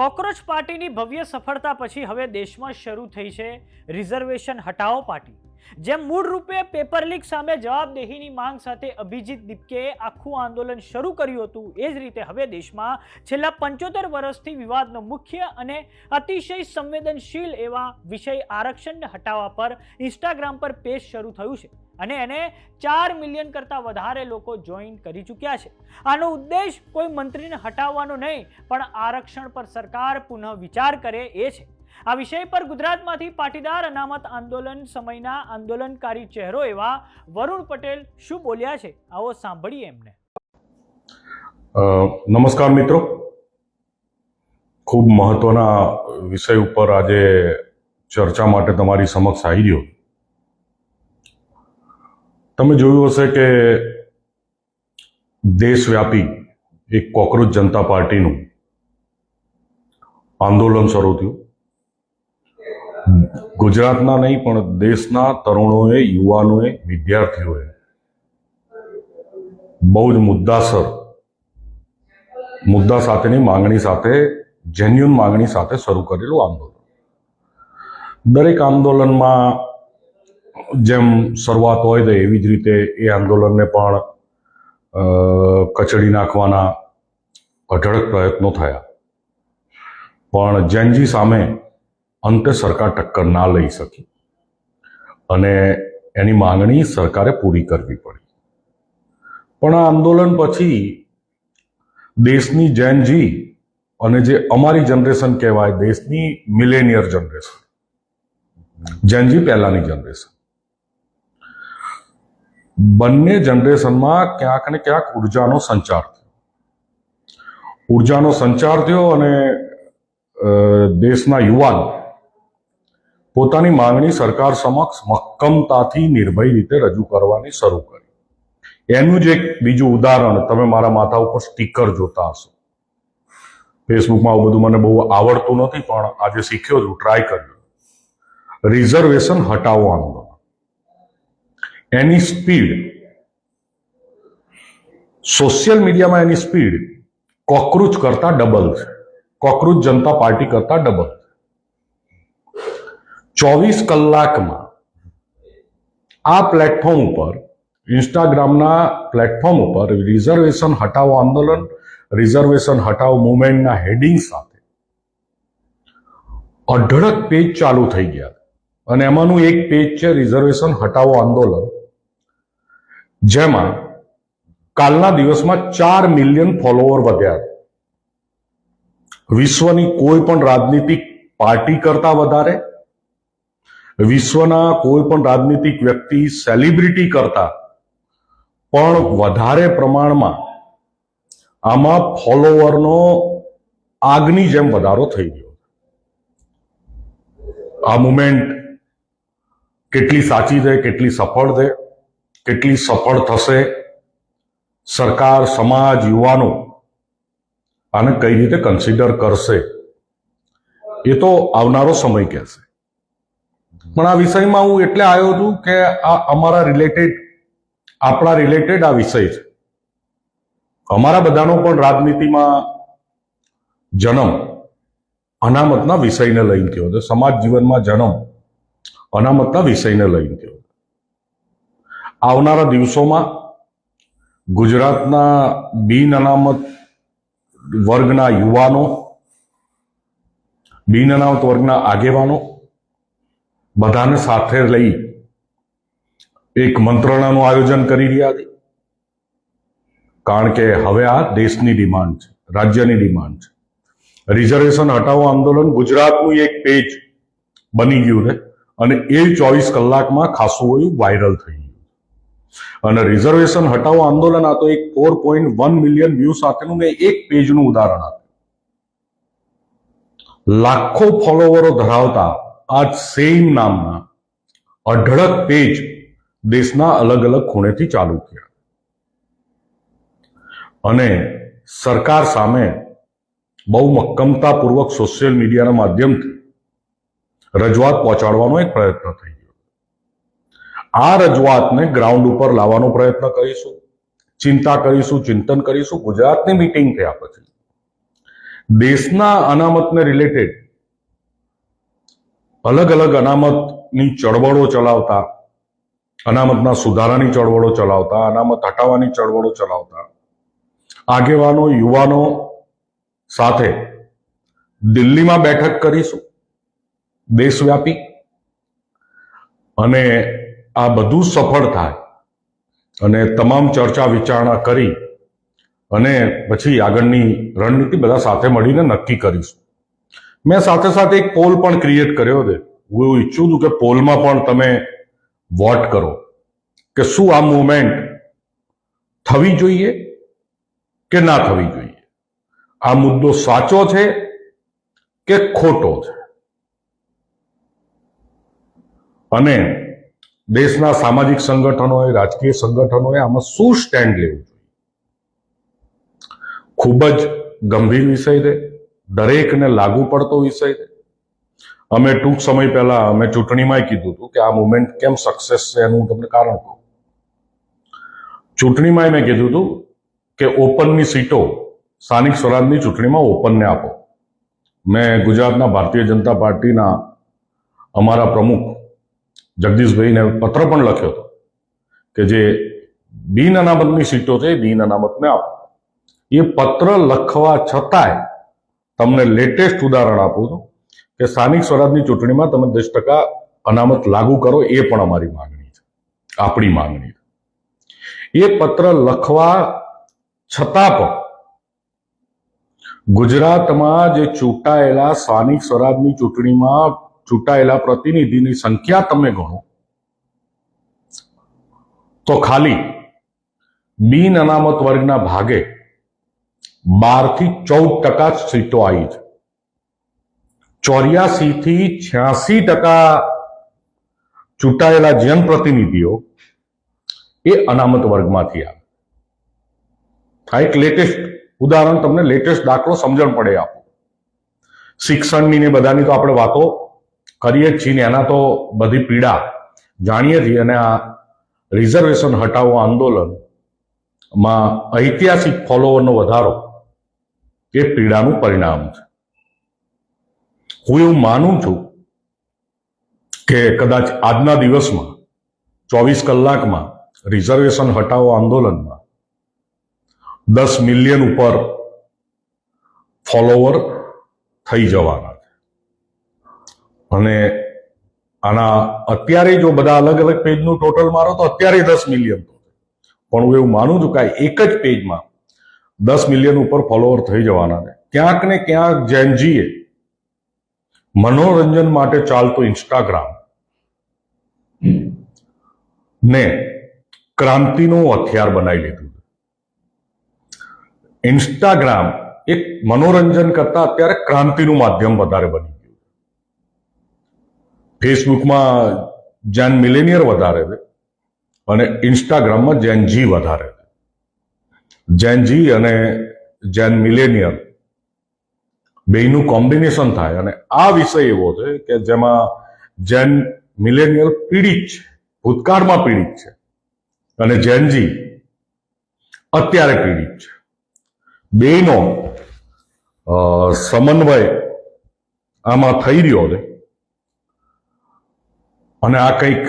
Cockroach પાર્ટીની ભવ્ય સફળતા પછી હવે દેશમાં શરૂ થઈ છે રિઝર્વેશન હટાવો પાર્ટી. જેમ મૂળ રૂપે પેપર લીક સામે જવાબદેહીની માંગ સાથે અભિજીત દીપકેએ આખું આંદોલન શરૂ કર્યું હતું, એ જ રીતે હવે દેશમાં છેલ્લા 75 વર્ષથી વિવાદનો મુખ્ય અને અતિશય સંવેદનશીલ એવા વિષય આરક્ષણને હટાવવા પર ઇન્સ્ટાગ્રામ પર પેજ શરૂ થયું છે અને એને 4 મિલિયન કરતાં વધારે લોકો જોઈન કરી ચૂક્યા છે. આનો ઉદ્દેશ કોઈ મંત્રીને હટાવવાનો નહીં, પણ આરક્ષણ પર સરકાર પુનઃ વિચાર કરે એ છે. આ વિષય પર ગુજરાતમાંથી પાટીદાર અનામત આંદોલન સમયના આંદોલનકારી ચહેરો એવા વરુણ પટેલ શું બોલ્યા છે, આવો સાંભળીએ એમને. નમસ્કાર મિત્રો, ખૂબ મહત્વના વિષય ઉપર આજે ચર્ચા માટે તમારી સમક્ષ આવી રહ્યો. તમે જોયું હશે કે દેશવ્યાપી એક કોકરોચ જનતા પાર્ટીનું આંદોલન શરૂ થયું. ગુજરાતના નહીં પણ દેશના તરુણોએ, યુવાનોએ, વિદ્યાર્થીઓએ બહુ જ મુદ્દા સાથેની માંગણી સાથે, જેન્યુઅન માંગણી સાથે શરૂ કરેલું આંદોલન. દરેક આંદોલનમાં જેમ શરૂઆત હોય તો એવી જ રીતે એ આંદોલનને પણ કચડી નાખવાના અઢળક પ્રયત્નો થયા, પણ જેનજી સામે અંતે સરકાર ટક્કર ના લઈ શકી અને એની માંગણી સરકારે પૂરી કરવી પડી. પણ આ આંદોલન પછી દેશની જેનજી અને જે અમારી જનરેશન કહેવાય, દેશની મિલેનિયર જનરેશન, જેનજી પહેલાની જનરેશન, બંને જનરેશનમાં ક્યાંક ને ક્યાંક ઉર્જાનો સંચાર થયો અને દેશના યુવાન પોતાની માંગણી સરકાર સમક્ષ મક્કમતાથી, નિર્ભય રીતે રજૂ કરવાની શરૂ કરી. એનું જ એક બીજું ઉદાહરણ તમે મારા માથા ઉપર સ્ટીકર જોતા હશો. ફેસબુકમાં આવું બધું મને બહુ આવડતું નથી, પણ આજે શીખ્યો છું, ટ્રાય કર્યું. રિઝર્વેશન હટાવો આંદોલન, એની સ્પીડ, સોશિયલ મીડિયામાં એની સ્પીડ કોકરોચ કરતા ડબલ છે, કોકરોચ જનતા પાર્ટી કરતા ડબલ. 24 કલાકમાં આ પ્લેટફોર્મ ઉપર, ઇન્સ્ટાગ્રામના પ્લેટફોર્મ ઉપર રિઝર્વેશન હટાવો આંદોલન, રિઝર્વેશન હટાવો મુવમેન્ટના હેડિંગ સાથે અઢળક પેજ ચાલુ થઈ ગયા. અને એમાંનું એક પેજ છે રિઝર્વેશન હટાવો આંદોલન, જેમાં કાલના દિવસમાં 4 મિલિયન ફોલોવર વધ્યા. વિશ્વની કોઈ પણ રાજનીતિક પાર્ટી કરતા વધારે, વિશ્વના કોઈ પણ રાજનીતિક વ્યક્તિ, સેલિબ્રિટી કરતા પણ વધારે પ્રમાણમાં આમાં ફોલોવરનો આગની જેમ વધારો થઈ ગયો. આ મુવમેન્ટ કેટલી સાચી છે, કેટલી સફળ છે, કેટલી સફળ થશે, સરકાર, સમાજ, યુવાનો આને કઈ રીતે કન્સિડર કરશે એ તો આવનારો સમય કહેશે. પણ આ વિષયમાં હું એટલે આવ્યો છું કે આ આપણા રિલેટેડ આ વિષય છે. અમારા બધાનો પણ રાજનીતિમાં જન્મ અનામતના વિષયને લઈને થયો હતો, સમાજ જીવનમાં જન્મ અનામતના વિષયને લઈને થયો. આવનારા દિવસોમાં ગુજરાતના બિન અનામત વર્ગના યુવાનો, બિન અનામત વર્ગના આગેવાનો બધાને સાથે લઈ એક મંત્રણાનું આયોજન કરી રહ્યા છે. કારણ કે હવે આ દેશની ડિમાન્ડ છે, રાજ્યની ડિમાન્ડ છે. રિઝર્વેશન હટાવો આંદોલન ગુજરાતનું એક પેજ બની ગયું છે અને એ 24 કલાકમાં ખાસું એવું વાયરલ થઈ ગયું. અને રિઝર્વેશન હટાવો આંદોલન આ તો એક 4.1 મિલિયન વ્યૂ સાથેનું મેં એક પેજનું ઉદાહરણ આપ્યું. લાખો ફોલોવરો ધરાવતા આ સેમ નામના અઢળક પેજ દેશના અલગ અલગ ખૂણેથી ચાલુ થયા અને સરકાર સામે બહુ મક્કમતાપૂર્વક સોશિયલ મીડિયાના માધ્યમથી રજૂઆત પહોંચાડવાનો એક પ્રયત્ન થઈ ગયો. આ રજૂઆતને ગ્રાઉન્ડ ઉપર લાવવાનો પ્રયત્ન કરીશું, ચિંતા કરીશું, ચિંતન કરીશું. ગુજરાતની મીટિંગ થયા પછી દેશના અનામતને રિલેટેડ અલગ અલગ અનામતની ચળવળો ચલાવતા, અનામતના સુધારાની ચળવળો ચલાવતા, અનામત હટાવવાની ચળવળો ચલાવતા આગેવાનો, યુવાનો સાથે દિલ્હીમાં બેઠક કરીશું દેશવ્યાપી, અને આ બધું સફળ થાય અને તમામ ચર્ચા વિચારણા કરી અને પછી આગળની રણનીતિ બધા સાથે મળીને નક્કી કરીશું. મેં સાથે સાથે એક પોલ પણ ક્રિએટ કર્યો છે. હું એવું ઈચ્છું છું કે પોલમાં પણ તમે વોટ કરો કે શું આ મુવમેન્ટ થવી જોઈએ કે ના થવી જોઈએ, આ મુદ્દો સાચો છે કે ખોટો છે, અને દેશના સામાજિક સંગઠનોએ, રાજકીય સંગઠનોએ આમાં શું સ્ટેન્ડ લેવું જોઈએ. ખૂબ જ ગંભીર વિષય છે, દરેકને લાગુ પડતો વિષય છે. અમે ટૂંક સમય પહેલા અમે ચૂંટણીમાં કીધું હતું કે આ મુવમેન્ટ કેમ સક્સેસ છે એનું હું તમને કારણ કહું. ચૂંટણીમાં મેં કીધું હતું કે ઓપનની સીટો સ્થાનિક સ્વરાજની ચૂંટણીમાં ઓપનને આપો. મેં ગુજરાતના ભારતીય જનતા પાર્ટીના અમારા પ્રમુખ જગદીશભાઈને પત્ર પણ લખ્યો હતો કે જે બિન અનામતની સીટો છે બિન અનામતને આપો. એ પત્ર લખવા છતાંય તમને લેટેસ્ટ ઉદાહરણ આપું છું કે સ્થાનિક સ્વરાજની ચૂંટણીમાં તમે 10% અનામત લાગુ કરો, એ પણ અમારી માંગણી છે, આપણી માંગણી છે. એ પત્ર લખવા છતાં પણ ગુજરાતમાં જે ચૂંટાયેલા સ્થાનિક સ્વરાજની ચૂંટણીમાં ચૂંટાયેલા પ્રતિનિધિની સંખ્યા તમે ગણો તો ખાલી બિન અનામત વર્ગના ભાગે 12 થી 14% સીટો આવી છે. 84 થી 86% ચૂંટાયેલા જનપ્રતિનિધિઓ એ અનામત વર્ગમાંથી આવે. આ એક લેટેસ્ટ ઉદાહરણ, તમને લેટેસ્ટ દાખલો સમજણ પડે આપો. શિક્ષણની ને બધાની તો આપણે વાતો કરીએ જ છીએ, એના તો બધી પીડા જાણીએ છીએ, અને આ રિઝર્વેશન હટાવો આંદોલનમાં ઐતિહાસિક ફોલોવરનો વધારો એ પીડાનું પરિણામ છે. હું એવું માનું છું કે કદાચ આજના દિવસમાં 24 કલાકમાં રિઝર્વેશન હટાવો આંદોલનમાં 10 મિલિયન ઉપર ફોલોવર થઈ જવાના છે. અને આના અત્યારે જો બધા અલગ અલગ પેજનું ટોટલ મારો તો અત્યારે 10 મિલિયન, પણ હું એવું માનું છું કે એક જ પેજમાં 10 મિલિયન ઉપર ફોલોવર થઈ જવાના છે. ક્યાંક ને ક્યાંક જેનજીએ મનોરંજન માટે ચાલતું ઇન્સ્ટાગ્રામ ને ક્રાંતિનું હથિયાર બનાવી લીધું છે. ઇન્સ્ટાગ્રામ એક મનોરંજન કરતા અત્યારે ક્રાંતિનું માધ્યમ વધારે બની ગયું. ફેસબુકમાં જેન મિલેનિયર વધારે છે અને ઇન્સ્ટાગ્રામમાં જેન જી વધારે છે. જેન જી અને જેન મિલેનિયર બેયનું કોમ્બિનેશન થાય, અને આ વિષય એવો છે કે જેમાં જેન મિલેનિયર પીડિત છે, ભૂતકાળમાં પીડિત છે, અને જેન જી અત્યારે પીડિત છે. બેયનો સમન્વય આમાં થઈ રહ્યો છે, અને આ કંઈક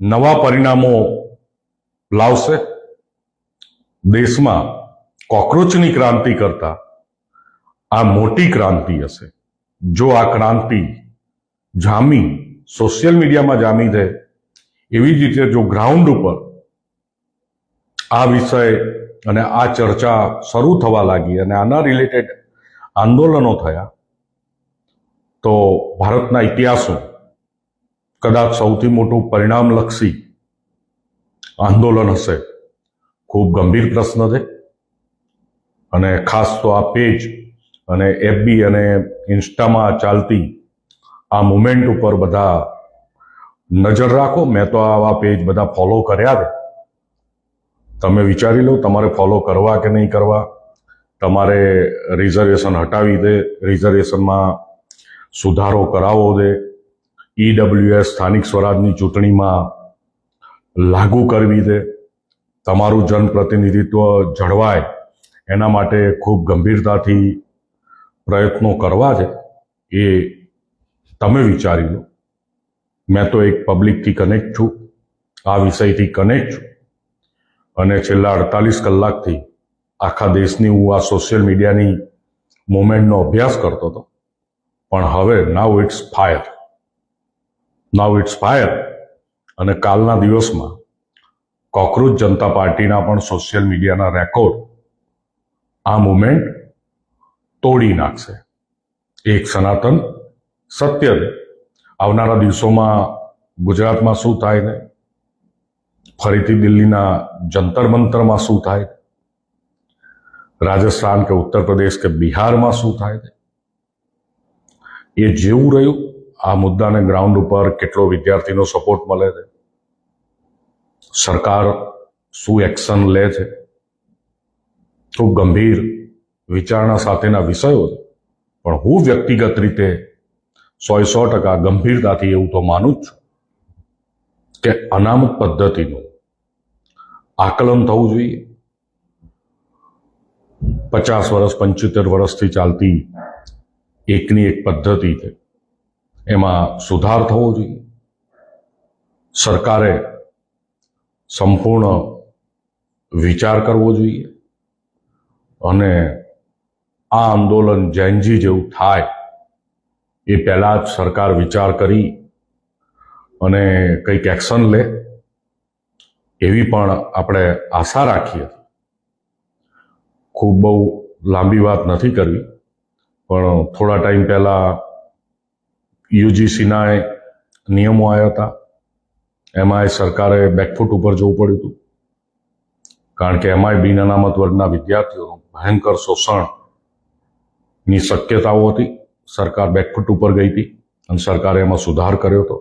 નવા પરિણામો લાવશે. દેશમાં કોકરોચની ક્રાંતિ કરતા આ મોટી ક્રાંતિ હશે. જો આ ક્રાંતિ જામી, સોશિયલ મીડિયામાં જામી છે, એવી જ રીતે જો ગ્રાઉન્ડ ઉપર આ વિષય અને આ ચર્ચા શરૂ થવા લાગી અને આના રિલેટેડ આંદોલનો થયા, તો ભારતના ઇતિહાસનું કદાચ સૌથી મોટું પરિણામલક્ષી આંદોલન હશે. ખૂબ ગંભીર પ્રશ્ન છે, અને ખાસ તો આ પેજ અને એફબી અને ઇન્સ્ટામાં ચાલતી આ મુવમેન્ટ ઉપર બધા નજર રાખો. મેં તો આવા પેજ બધા ફોલો કર્યા છે. તમે વિચારી લો તમારે ફોલો કરવા કે નહીં કરવા. તમારે રિઝર્વેશન હટાવી દે, રિઝર્વેશનમાં સુધારો કરાવવો દે, ઈડબ્લ્યુએસ સ્થાનિક સ્વરાજની ચૂંટણીમાં લાગુ કરવી દે, તમારું જનપ્રતિનિધિત્વ જળવાય એના માટે ખૂબ ગંભીરતાથી પ્રયત્નો કરવા છે એ તમે વિચારી લો. મેં તો એક પબ્લિકથી કનેક્ટ છું, આ વિષયથી કનેક્ટ છું, અને છેલ્લા 48 કલાકથી આખા દેશની હું આ સોશિયલ મીડિયાની મૂવમેન્ટનો અભ્યાસ કરતો હતો. પણ હવે નાઉ ઇટ્સ ફાયર. અને કાલના દિવસમાં કોકરોચ જનતા પાર્ટીના પણ સોશિયલ મીડિયાના રેકોર્ડ આ મૂવમેન્ટ તોડી નાખશે. એક સનાતન સત્ય છે. આવનારા દિવસોમાં ગુજરાતમાં શું થાય ને, ફરીથી દિલ્હીના જંતર મંતરમાં શું થાય, રાજસ્થાન કે ઉત્તર પ્રદેશ કે બિહારમાં શું થાય છે, એ જેવું રહ્યું. આ મુદ્દાને ગ્રાઉન્ડ ઉપર કેટલો વિદ્યાર્થીનો સપોર્ટ મળે છે, સરકાર શું એક્શન લે છે, ખૂબ ગંભીર વિચારણા સાથેના વિષયો છે. પણ હું વ્યક્તિગત રીતે 100% ગંભીરતાથી એવું તો માનું જ છું કે અનામત પદ્ધતિનું આકલન થવું જોઈએ. 50 વર્ષ 75 વર્ષથી ચાલતી એકની એક પદ્ધતિ છે, એમાં સુધાર થવો જોઈએ. સરકારે સંપૂર્ણ વિચાર કરવો જોઈએ અને આ આંદોલન જેનજી જેવું થાય એ પહેલા જ સરકાર વિચાર કરી અને કંઈક એક્શન લે એવી પણ આપણે આશા રાખીએ. ખૂબ બહુ લાંબી વાત નથી કરવી, પણ થોડા ટાઈમ પહેલા યુજીસીના નિયમો આવ્યા હતા, એમાં સરકારે બેકફૂટ ઉપર જવું પડ્યું હતું, કારણ કે એમાંય બિન અનામત વર્ગના વિદ્યાર્થીઓનું ભયંકર શોષણની શક્યતાઓ હતી. સરકાર બેકફૂટ ઉપર ગઈ હતી અને સરકારે એમાં સુધાર કર્યો હતો.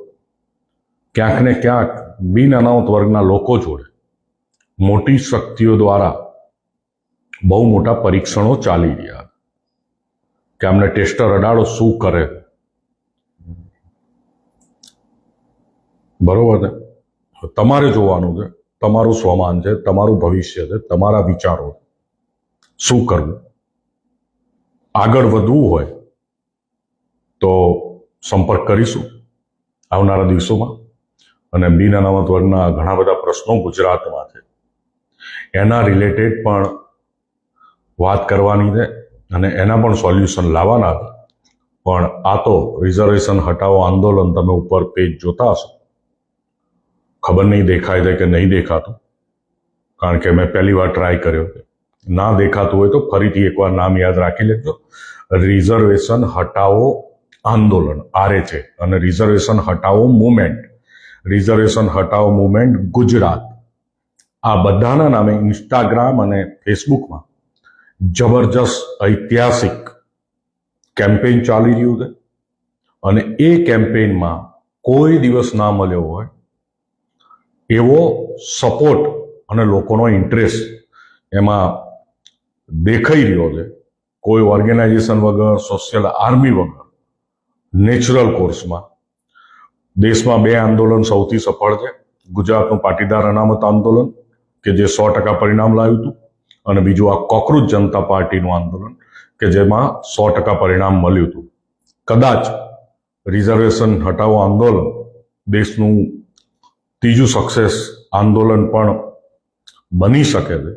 ક્યાંક ને ક્યાંક બિન અનામત વર્ગના લોકો જોડે મોટી શક્તિઓ દ્વારા બહુ મોટા પરીક્ષણો ચાલી રહ્યા કે અમને ટેસ્ટર અડાડો શું કરે. બરોબર ને? તમારે જોવાનું છે, તમારું સ્વમાન છે, તમારું ભવિષ્ય છે, તમારા વિચારો છે. શું કરવું, આગળ વધવું હોય તો સંપર્ક કરીશું આવનારા દિવસોમાં. અને બિન અનામત વર્ગના ઘણા બધા પ્રશ્નો ગુજરાતમાં છે, એના રિલેટેડ પણ વાત કરવાની છે અને એના પણ સોલ્યુશન લાવવાના છે. પણ આ તો રિઝર્વેશન હટાવો આંદોલન તમે ઉપર પેજ જોતા હશો, ખબર નહીં દેખાય છે કે નહીં દેખાતું, કારણ કે મેં પહેલી વાર ટ્રાય કર્યો. ના દેખાતું હોય તો ફરીથી એકવાર નામ યાદ રાખી લેજો. રિઝર્વેશન હટાવો આંદોલન આરે છે અને રિઝર્વેશન હટાવો મુવમેન્ટ ગુજરાત, આ બધાના નામે ઇન્સ્ટાગ્રામ અને ફેસબુકમાં જબરજસ્ત ઐતિહાસિક કેમ્પેઇન ચાલી રહ્યું છે. અને એ કેમ્પેઇનમાં કોઈ દિવસ ના મળ્યો હોય એવો સપોર્ટ અને લોકોનો ઇન્ટરેસ્ટ એમાં દેખાઈ રહ્યો છે. કોઈ ઓર્ગેનાઇઝેશન વગર, સોશિયલ આર્મી વગર, નેચરલ કોર્સમાં. દેશમાં 2 આંદોલન સૌથી સફળ છે. ગુજરાતનું પાટીદાર અનામત આંદોલન કે જે 100% પરિણામ લાવ્યું હતું, અને બીજું આ કોકરોચ જનતા પાર્ટીનું આંદોલન કે જેમાં 100% પરિણામ મળ્યું હતું. કદાચ રિઝર્વેશન હટાવો આંદોલન દેશનું ત્રીજું સક્સેસ આંદોલન પણ બની શકે છે,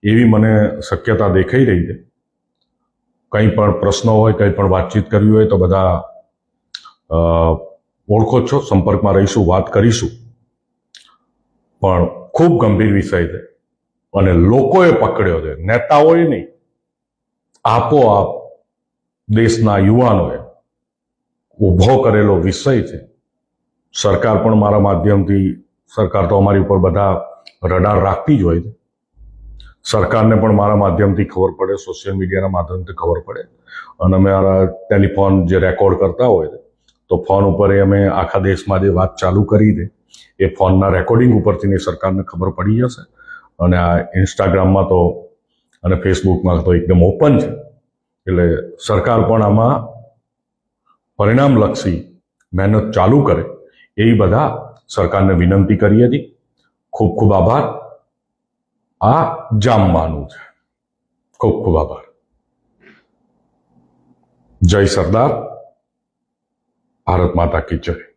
એવી મને શક્યતા દેખાઈ રહી છે. કંઈ પણ પ્રશ્નો હોય, કંઈ પણ વાતચીત કરવી હોય તો બધા ઓળખો છો, સંપર્કમાં રહીશું, વાત કરીશું. પણ ખૂબ ગંભીર વિષય છે અને લોકોએ પકડ્યો છે, નેતાઓએ નહીં, આપોઆપ દેશના યુવાનોએ ઊભો કરેલો વિષય છે. સરકાર પણ મારા માધ્યમથી, સરકાર તો અમારી ઉપર બધા રડાર રાખતી જ હોય છે, સરકારને પણ મારા માધ્યમથી ખબર પડે, સોશિયલ મીડિયાના માધ્યમથી ખબર પડે. અને મારા ટેલિફોન જે રેકોર્ડ કરતા હોય છે તો ફોન ઉપર અમે આખા દેશમાં જે વાત ચાલુ કરી છે એ ફોનના રેકોર્ડિંગ ઉપરથી સરકારને ખબર પડી જશે. અને આ ઇન્સ્ટાગ્રામમાં તો અને ફેસબુકમાં તો એકદમ ઓપન છે, એટલે સરકાર પણ આમાં પરિણામલક્ષી મહેનત ચાલુ કરે એવી બધા સરકારને વિનંતી કરી હતી. ખૂબ ખૂબ આભાર. આ જામવાનું છે. ખૂબ ખૂબ આભાર. જય સરદાર, ભારત માતા કી જય.